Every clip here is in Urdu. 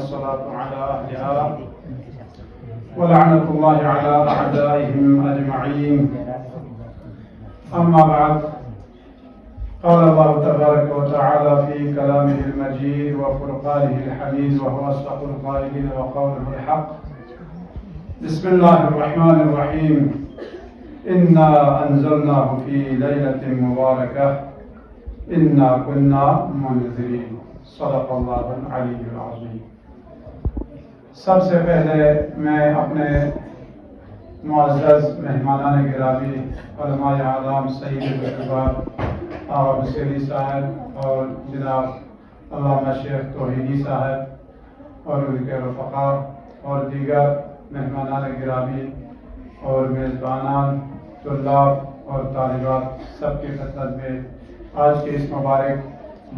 والصلاة على أهلها ولعنة الله على أعدائهم أجمعين. أما بعد، قال الله تبارك وتعالى في كلامه المجيد وفرقانه الحميد وهو أصدق القائلين وقوله الحق. بسم الله الرحمن الرحيم. إنا أنزلناه في ليلة مباركة إنا كنا منذرين. صدق اللہ العلی العظیم. سب سے پہلے میں اپنے معزز مہمانان گرامی علماء اعظم سید الکبار آغا بصیری صاحب اور جناب علامہ شیخ توحیدی صاحب اور ان کے رفقا اور دیگر مہمانان گرامی اور میزبانان، طلاب اور طالبات سب کی خدمت میں آج کے اس مبارک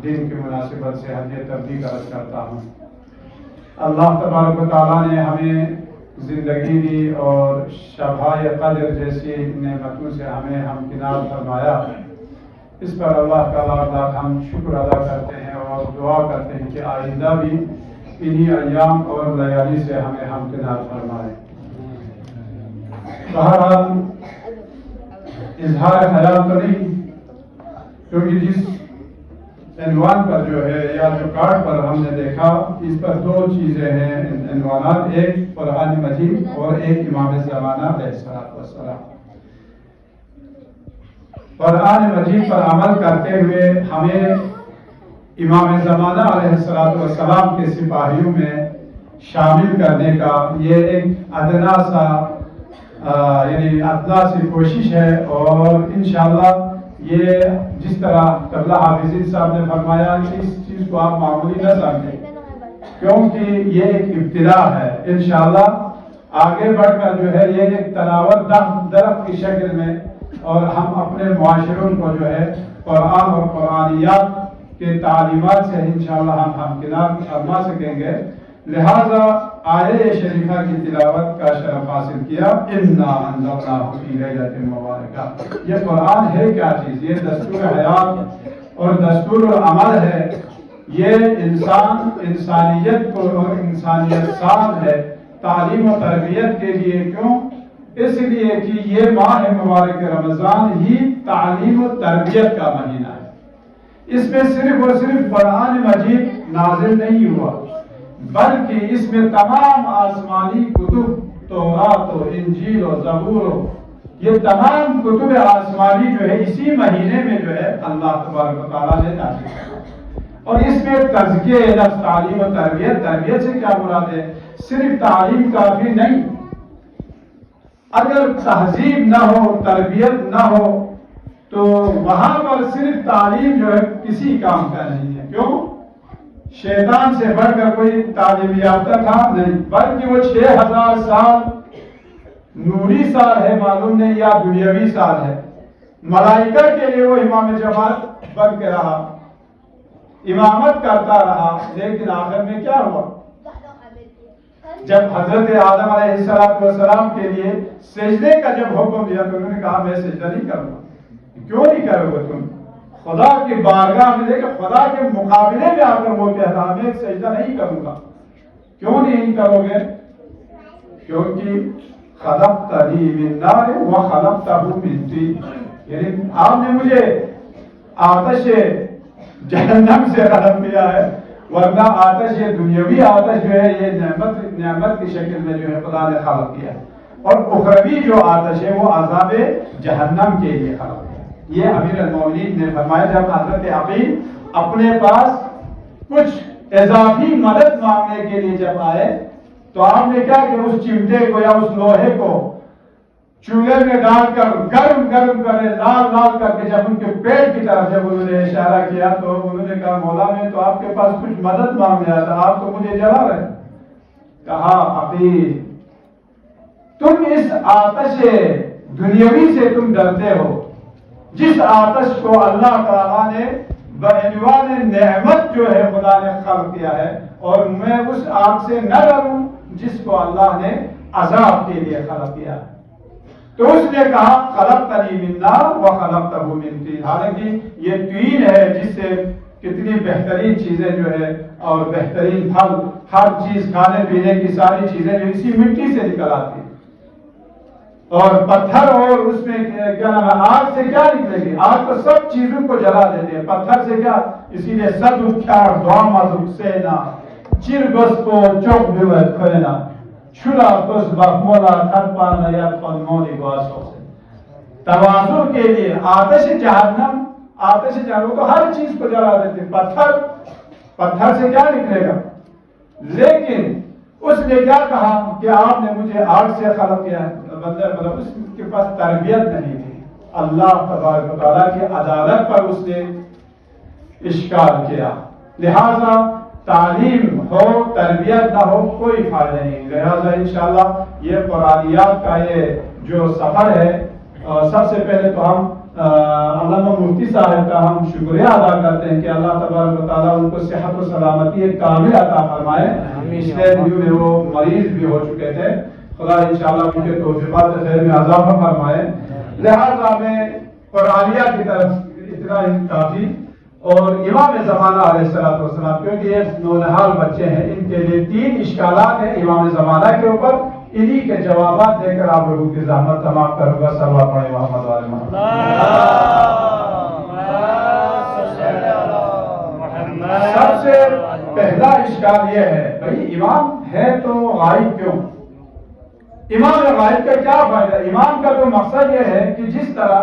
دن کی مناسبت سے حج تبریک عرض کرتا ہوں. اللہ تبارک و تعالیٰ نے ہمیں زندگی دی اور شبائے قدر جیسی نعمتوں سے ہمیں ہمکنار فرمایا. اس پر اللہ کا لاکھ لاکھ ہم شکر ادا کرتے ہیں اور دعا کرتے ہیں کہ آئندہ بھی انہی ایام اور لیالی سے ہمیں ہمکنار فرمائے. بہرحال اظہار خیال تو نہیں، کیونکہ جس عنوان پر جو ہے یا جو کارڈ پر ہم نے دیکھا، اس پر دو چیزیں ہیں عنوانات، ایک قرآن مجید اور ایک امام زمانہ علیہ السلام. قرآن مجید پر عمل کرتے ہوئے ہمیں امام زمانہ علیہ السلام کے سپاہیوں میں شامل کرنے کا یہ ایک ادنا سی کوشش ہے. اور انشاءاللہ یہ جس طرح قبلہ حافظین صاحب نے فرمایا کہ اس چیز کو آپ معمولی نہ سمجھیں، کیونکہ یہ ایک ابتدا ہے. انشاءاللہ آگے بڑھ کر جو ہے یہ ایک تلاوت درخت کی شکل میں اور ہم اپنے معاشروں کو جو ہے قرآن اور قرآنیات کے تعلیمات سے انشاءاللہ ہم ہمکنار فرما سکیں گے. لہذا آیہ شریفہ کی تلاوت کا شرف حاصل کیا. انا انزلناہ فی لیلۃ مبارکہ. یہ قرآن ہے کیا چیز؟ یہ دستور حیات اور دستور العمل ہے. یہ انسانیت کو اور انسانیت ساز ہے تعلیم و تربیت کے لیے. کیوں؟ اس لیے کہ یہ ماہ مبارک رمضان ہی تعلیم و تربیت کا مہینہ ہے. اس میں صرف اور صرف قرآن مجید نازل نہیں ہوا، بلکہ اس میں تمام آسمانی کتب، تورات و انجیل و زبور و یہ تمام کتب آسمانی جو ہے اسی مہینے میں جو ہے اللہ تبارک و تعالیٰ نے نازل کیا. اور اس میں تزکیہ نفس، تعلیم و تربیت سے کیا مراد ہے؟ صرف تعلیم کافی نہیں. اگر تہذیب نہ ہو، تربیت نہ ہو تو وہاں پر صرف تعلیم جو ہے کسی کام کا نہیں ہے. کیوں؟ شیطان سے بڑھ کر کوئی تعلیم یافتہ تھا نہیں، بلکہ وہ 6000 سال نوری سال ہے معلوم نہیں یا دنیاوی سال ہے. ملائکہ کے لیے وہ امام جماعت بن کے رہا، امامت کرتا رہا. لیکن آخر میں کیا ہوا؟ جب حضرت آدم علیہ السلام کے لیے سجدے کا جب حکم دیا تو انہوں نے کہا میں سجدہ نہیں کروں گا. کیوں نہیں کرو گے تم؟ خدا کی بارگاہ میں دیکھ خدا کے مقابلے میں آ کر وہ کہہ رہا میں سجدہ نہیں کروں گا. کیوں نہیں کرو گے؟ کیونکہ خلقتنی من نار وخلقتہ من طین. یعنی آپ نے مجھے آتش جہنم سے خلق کیا ہے، ورنہ آتش یہ دنیاوی آتش جو ہے یہ نعمت کی شکل میں جو ہے خدا نے خلق کیا ہے، اور اخروی جو آتش ہے وہ عذاب جہنم کے لیے خلق کیا. یہ امیر المومنین نے فرمایا جب حضرت عقیل اپنے پاس کچھ اضافی مدد مانگنے کے لیے جب آئے تو آپ نے کیا کہ اس چمٹے کو یا اس لوہے کو چولہے میں ڈال کر گرم کرے لال کر کے جب ان کے پیٹ کی طرف جب انہوں نے اشارہ کیا تو انہوں نے کہا مولا میں تو آپ کے پاس کچھ مدد مانگنے آیا تھا، آپ تو مجھے جلا رہے. کہا عقیل تم اس آتش دنیاوی سے تم ڈرتے ہو، جس آتش کو اللہ تعالیٰ نے بعنوان نعمت جو ہے خدا نے خلق کیا ہے، اور میں اس آگ سے نہ ڈروں جس کو اللہ نے عذاب کے لیے خلق کیا ہے. تو اس نے کہا خلقتنی من نار وخلقتہ من طین. حالانکہ یہ طین ہے جس سے کتنی بہترین چیزیں جو ہے اور بہترین پھل، ہر چیز کھانے پینے کی ساری چیزیں جو اسی مٹی سے نکل آتی ہیں. اور پتھر اور اس میں کیا نام ہے، آگ سے کیا نکلے گی؟ آگ تو سب چیزوں کو جلا دیتے ہیں، پتھر سے کیا؟ اسی لیے سد اٹھار دھوام سینا چرگس کو چوک بیوت کھونا چھلا کس بخمولا تھر پانا یا پنمولی گواسو سے. تواضع کے لیے آتش جہنم، آتش جہنم تو ہر چیز کو جلا دیتے ہیں. پتھر سے کیا نکلے گا؟ لیکن اس نے کیا کہا کہ آپ نے مجھے آگ سے خلق کیا ہے. بندر مطلب اس کے پاس تربیت نہیں تھی. اللہ تبارک و تعالیٰ کی عدالت پر اس نے اشکال کیا. لہذا تعلیم ہو تربیت نہ ہو کوئی فائدہ نہیں. لہذا انشاءاللہ یہ قرآنیات کا یہ جو سفر ہے، سب سے پہلے تو ہم علامہ مفتی صاحب کا ہم شکریہ ادا کرتے ہیں کہ اللہ تبارک و تعالیٰ ان کو صحت و سلامتی کامل عطا فرمائے. پچھلے دنوں میں وہ مریض بھی ہو چکے تھے، خدا انشاءاللہ ان کے توفیقات خیر میں اضافہ فرمائے. لہذا میں قرآنیہ کی طرف اتنا ہی کافی. اور امام زمانہ علیہ السلام، کیونکہ یہ نونہال بچے ہیں، ان کے لیے 3 اشکالات ہیں امام زمانہ کے اوپر. انہی کے جوابات دے کر آپ لوگوں کی زحمت تمام کروں گا. صلوات پڑھیں محمد وعلی محمد. سب سے پہلا اشکال یہ ہے، بھائی امام ہے تو غائب کیوں؟ امام غائب کا کیا فائدہ؟ امام کا تو مقصد یہ ہے کہ جس طرح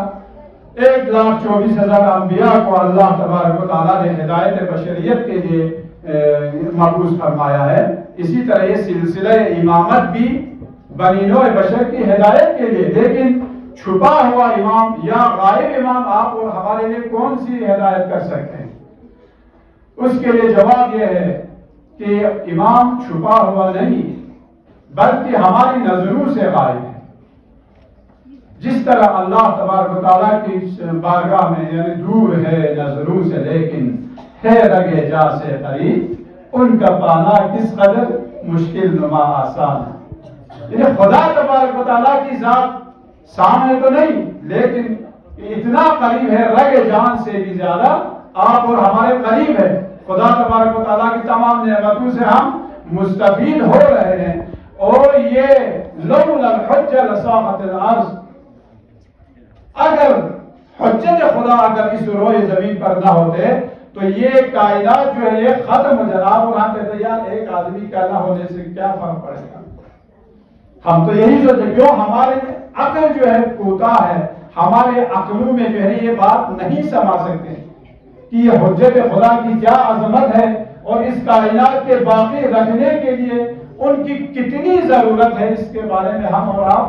1,24,000 انبیاء کو اللہ تبارک و تعالیٰ نے ہدایت بشریت کے لیے مبعوث فرمایا ہے، اسی طرح یہ سلسلہ امامت بھی بنی نوع بشر کی ہدایت کے لیے. لیکن چھپا ہوا امام یا غائب امام آپ اور ہمارے لیے کون سی ہدایت کر سکتے ہیں؟ اس کے لیے جواب یہ ہے کہ امام چھپا ہوا نہیں بلکہ ہماری نظروں سے غائب ہے. جس طرح اللہ تبارک و تعالیٰ کی بارگاہ میں یعنی دور ہے نظروں سے لیکن ہے رگے جا سے قریب، ان کا پانا کس قدر مشکل نما آسان ہے. یعنی خدا تبارک و تعالیٰ کی ذات سامنے تو نہیں لیکن اتنا قریب ہے، رگ جان سے بھی زیادہ آپ اور ہمارے قریب ہے. خدا تبارک و تعالیٰ کی تمام نعمتوں سے ہم مستفید ہو رہے ہیں. اور یہ لولا الحجہ لساقط الارض، اگر حجت خدا اگر اس روئے زمین پر نہ ہوتے تو یہ کائنات جو ہے یہ ختم ہو جائے. آپ وہاں کہتے ہیں یار ایک آدمی کا نہ ہونے سے کیا فرق پڑے گا؟ ہم تو یہی سوچتے، کیوں ہمارے عقل جو ہے کوتا ہے، ہمارے عقلوں میں جو ہے یہ بات نہیں سما سکتے کہ یہ حجت خدا کی کیا عظمت ہے اور اس کائنات کے باقی رکھنے کے لیے ان کی کتنی ضرورت ہے. اس کے بارے میں ہم اور آپ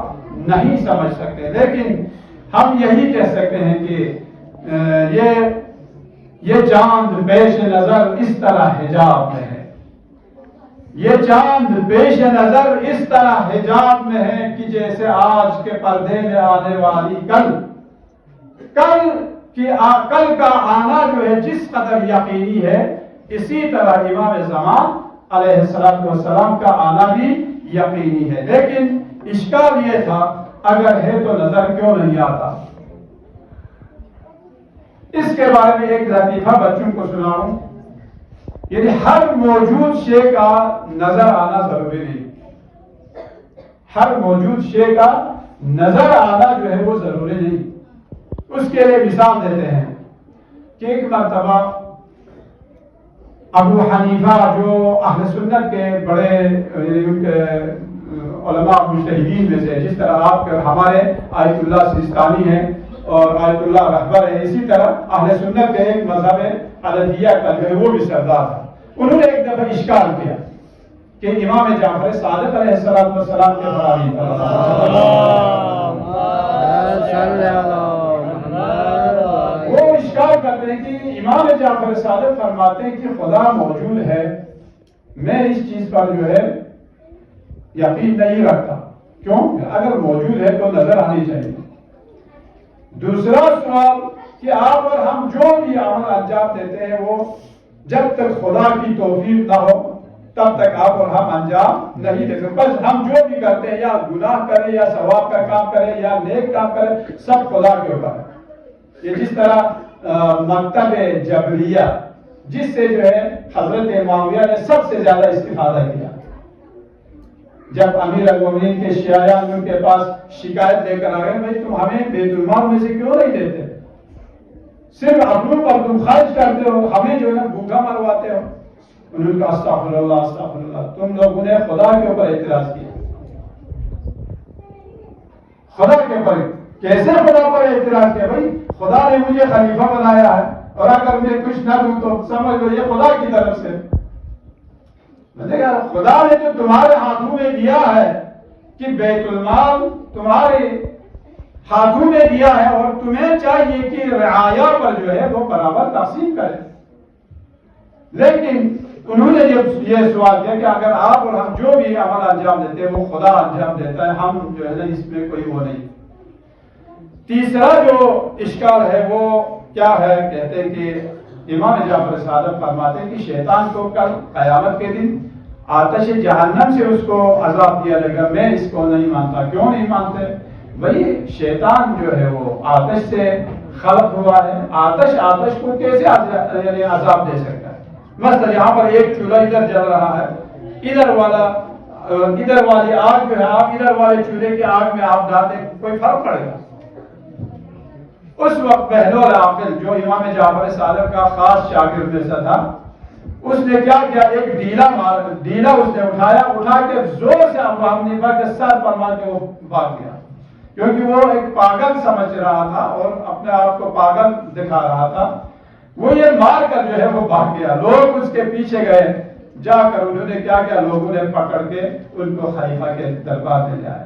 نہیں سمجھ سکتے. لیکن ہم یہی کہہ سکتے ہیں کہ یہ چاند پیش نظر اس طرح حجاب میں ہے، یہ چاند پیش نظر اس طرح حجاب میں ہے کہ جیسے آج کے پردے میں آنے والی کل کا آنا جو ہے جس قدر یقینی ہے، اسی طرح امام زمان علیہ السلام کا آنا بھی یقینی ہے. لیکن اشکال یہ تھا اگر ہے تو نظر کیوں نہیں آتا؟ اس کے بارے میں ایک لطیفہ بچوں کو سناؤں. یعنی ہر موجود شے کا نظر آنا ضروری نہیں. ہر موجود شے کا نظر آنا جو ہے وہ ضروری نہیں. اس کے لیے مثال دیتے ہیں کہ ایک مرتبہ ابو حنیفہ جو اہل سنت کے بڑے علماء مجتہدین میں سے، جس طرح آپ کے ہمارے آیت اللہ سیستانی ہیں اور آیت اللہ رہبر ہے، اسی طرح اہل سنت کے ایک مذہب حنفیہ کا جو ہے وہ بھی سردار تھا. انہوں نے ایک دفعہ اشکال کیا کہ امام جعفر صادق علیہ السلام کے فرامین وہ اشکال کرتے ہیں کہ امام جعفر صادق فرماتے ہیں کہ خدا موجود ہے، میں اس چیز پر جو ہے یقین نہیں رکھتا. کیوں؟ اگر موجود ہے تو نظر آنی چاہیے. دوسرا سوال کہ آپ اور ہم جو بھی عمل انجام دیتے ہیں وہ جب تک خدا کی توفیق نہ ہو تب تک آپ اور ہم انجام نہیں دے سکتے. بس ہم جو بھی کرتے ہیں یا گناہ کریں یا ثواب کا کام کریں یا نیک کام کریں سب خدا کے اوپر ہے. یہ جس طرح مکتب جبریہ جس سے جو ہے حضرت معاویہ نے سب سے زیادہ استفادہ کیا. جب امیر المومنین کے شیعیان ان کے پاس شکایت لے کر آ گئے، بھائی تم ہمیں بیت المال میں سے کیوں نہیں دیتے، صرف اپنوں پر تم خرچ کرتے ہو، ہمیں جو ہے نا بھوکا مرواتے ہو. انہوں نے کہا استغفر اللہ استغفر اللہ، تم لوگوں نے خدا کے اوپر اعتراض کیا. خدا کے اوپر کیسے خدا پر اعتراض کیا؟ بھائی خدا نے مجھے خلیفہ بنایا ہے اور اگر میں کچھ نہ دوں تو سمجھ لو یہ خدا کی طرف سے. میں نے کہا خدا نے جو تمہارے ہاتھوں میں دیا ہے کہ بیت المال تمہارے ہاتھوں میں دیا ہے، اور تمہیں چاہیے کہ رعایا پر جو ہے وہ برابر تقسیم کرے. لیکن انہوں نے جب یہ سوال کیا کہ اگر آپ اور ہم جو بھی عمل انجام دیتے ہیں وہ خدا انجام دیتا ہے، ہم جو ہے نا اس میں کوئی وہ نہیں. تیسرا جو اشکال ہے وہ کیا ہے؟ کہتے ہیں کہ امام جعفر صادق فرماتے ہیں کہ شیطان کو کل قیامت کے دن آتش جہنم سے اس کو عذاب دیا جائے گا. میں اس کو نہیں مانتا. کیوں نہیں مانتے؟ بھائی شیطان جو ہے وہ آتش سے خلق ہوا ہے، آتش کو کیسے یعنی عذاب دے سکتا ہے؟ مثلا یہاں پر ایک چولہا ادھر جل رہا ہے، ادھر والی آگ جو ہے آپ ادھر والے چولہے کی آگ میں آپ ڈال دیں، کوئی فرق پڑے گا؟ اس وقت بہلول عاقل جو امام جعفر صادق کا خاص شاگرد میں سے تھا، اس نے کیا کیا؟ ایک ڈیلا اس نے اٹھا کے زور سے ابو حنیفہ کے سر پر مار کے وہ بھاگ گیا، کیونکہ وہ ایک پاگل سمجھ رہا تھا اور اپنے آپ کو پاگل دکھا رہا تھا. وہ یہ مار کر جو ہے وہ بھاگ گیا. لوگ اس کے پیچھے گئے، جا کر انہوں نے کیا کیا؟ لوگوں نے پکڑ کے ان کو خلیفہ کے دربار میں لے آئے.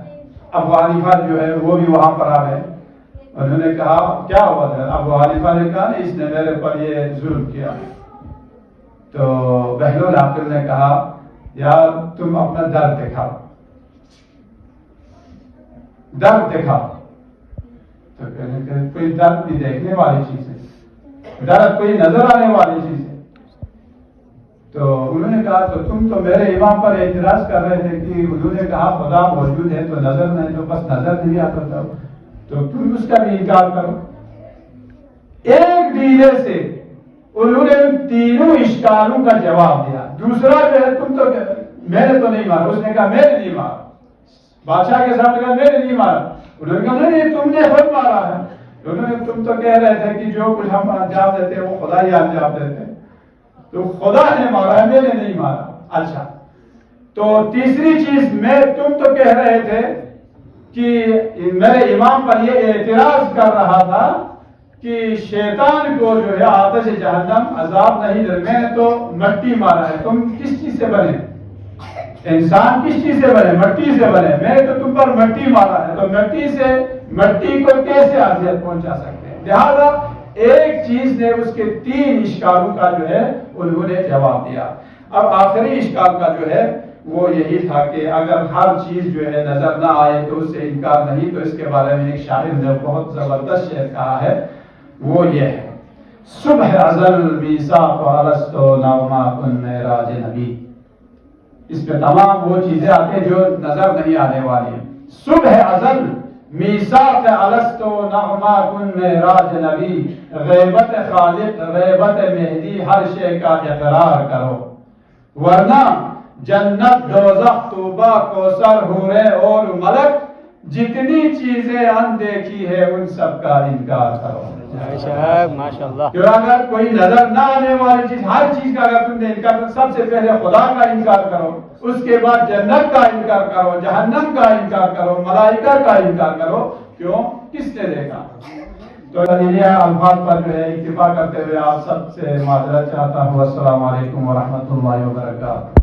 ابو حنیفہ جو ہے وہ بھی وہاں پر آ گئے. انہوں نے کہا کیا ہوا تھا؟ ابو حنیفہ نے کہا اس نے میرے پر یہ ظلم کیا. تو بہلول عاقل نے کہا یار تم اپنا درد دکھاؤ. تو کہنے کہ کوئی درد بھی دیکھنے والی چیز ہے، درد کوئی نظر آنے والی چیز ہے. تو انہوں نے کہا تو تم تو میرے امام پر اعتراض کر رہے تھے کہ انہوں نے کہا خدا موجود ہے تو نظر نہیں، تو بس نظر نہیں آتا تھا، تو تم اس کا بھی انکار کرو. ایک ڈیلے سے انہوں نے ان تینوں اشکالوں کا جواب دیا. دوسرا جو ہے تم تو میں نے تو نہیں مارا، اس نے کہا میں نے نہیں مارا. بادشاہ کے سامنے کہا میں نے نہیں مارا. انہوں نے کہا نہیں تم نے خود مارا ہے. انہوں نے تم تو کہہ رہے تھے کہ جو کچھ ہم انجام دیتے وہ خدا ہی انجام دیتے، تو خدا نے مارا ہے، میں نے نہیں مارا. اچھا تو تیسری چیز میں تم تو کہہ رہے تھے کہ میرے امام پر یہ اعتراض کر رہا تھا کہ شیطان کو جو ہے آتش جہنم عذاب نہیں دے. میں نے تو مٹی مارا ہے. تم کس چیز سے بنے؟ انسان کس چیز سے بنے؟ مٹی سے بنے. میں نے تو تم پر مٹی مارا ہے، تو مٹی کو کیسے اذیت پہنچا سکتے ہیں؟ لہذا ایک چیز نے اس کے تین اشکالوں کا جو ہے انہوں نے جواب دیا. اب آخری اشکال کا جو ہے وہ یہی تھا کہ اگر ہر چیز جو ہے نظر نہ آئے تو اس سے انکار نہیں. تو اس کے بارے میں ایک شاعر نے بہت زبردست شعر کہا ہے، وہ یہ ہے صبح ازل میثاق الست نوما کن معراج نبی. اس پہ تمام وہ چیزیں آتی ہیں جو نظر نہیں آنے والی ہیں. صبح ازل میثاق الست نوما کن معراج نبی، غیبت خالق غیبت مہدی ہر شے کا اقرار کرو، ورنہ جنت دوزخ طوبہ کوثر حوریں اور ملک جتنی چیزیں اندیکھی ہے ان سب کا انکار کرو. ماشاءاللہ. کہ اگر کوئی نظر نہ آنے والی چیز، ہر چیز کا اگر تم نے انکار کرو، سب سے پہلے خدا کا انکار کرو، اس کے بعد جنت کا انکار کرو، جہنم کا انکار کرو، ملائکہ کا انکار کرو. کیوں؟ کس نے دیکھا؟ تو یہ الفاظ پر جو ہے اکتفا کرتے ہوئے آپ سب سے معذرت چاہتا ہوں. السلام علیکم ورحمۃ اللہ وبرکاتہ.